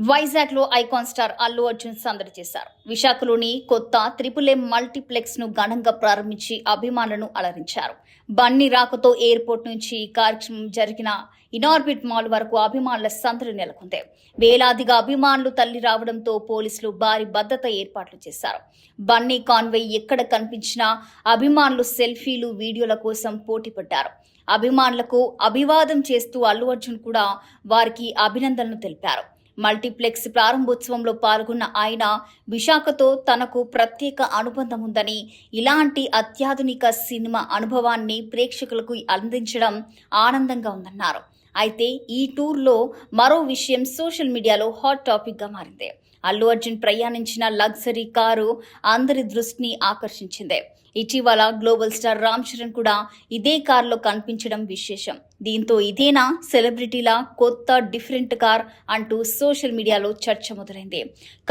వైజాగ్ లో icon star Allu Arjun సందడి చేశారు. విశాఖలోని కొత్త త్రిపుల్ మల్టీప్లెక్స్ ను ఘనంగా ప్రారంభించి అభిమానులను అలరించారు. బన్నీ రాకతో ఎయిర్పోర్ట్ నుంచి కార్యక్రమం జరిగిన ఇనార్బిట్ మాల్ వరకు అభిమానుల సందడి నెలకొంది. వేలాదిగా అభిమానులు తల్లి రావడంతో పోలీసులు భారీ భద్రత ఏర్పాట్లు చేశారు. బన్నీ కాన్వే ఎక్కడ కనిపించినా అభిమానులు సెల్ఫీలు, వీడియోల కోసం పోటీ పడ్డారు. అభిమానులకు అభివాదం చేస్తూ అల్లు అర్జున్ కూడా వారికి అభినందనలు తెలిపారు. మల్టీప్లెక్స్ ప్రారంభోత్సవంలో పాల్గొన్న ఆయన విశాఖతో తనకు ప్రత్యేక అనుబంధం ఉందని, ఇలాంటి అత్యాధునిక సినిమా అనుభవాన్ని ప్రేక్షకులకు అందించడం ఆనందంగా ఉందన్నారు. అయితే ఈ టూర్లో మరో విషయం సోషల్ మీడియాలో హాట్ టాపిక్గా మారింది. అల్లు అర్జున్ ప్రయాణించిన లగ్జరీ కారు అందరి దృష్టిని ఆకర్షించింది. ఇటీవల గ్లోబల్ స్టార్ రామ్ చరణ్ కూడా ఇదే కారులో కనిపించడం విశేషం. దీంతో ఇదేనా సెలబ్రిటీల కొత్త డిఫరెంట్ కార్ అంటూ సోషల్ మీడియాలో చర్చ మొదలైంది.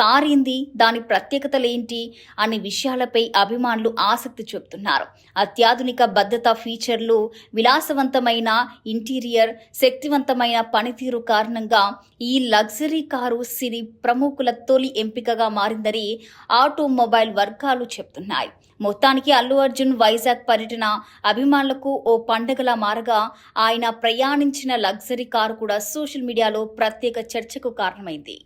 కార్ ఏంది, దాని ప్రత్యేకతలేంటి అనే విషయాలపై అభిమానులు ఆసక్తి చూపుతున్నారు. అత్యాధునిక భద్రతా ఫీచర్లు, విలాసవంతమైన ఇంటీరియర్, శక్తివంతమైన పనితీరు కారణంగా ఈ లగ్జరీ కారు సినీ ప్రముఖుల తొలి ఎంపికగా మారిందని ఆటోమొబైల్ వర్గాలు చెబుతున్నాయి. మొత్తానికి అల్లు అర్జున్ వైజాగ్ పర్యటన అభిమానులకు ఓ పండగలా మారగా, ఆయన ప్రయాణించిన లగ్జరీ కారు కూడా సోషల్ మీడియాలో ప్రత్యేక చర్చకు కారణమైంది.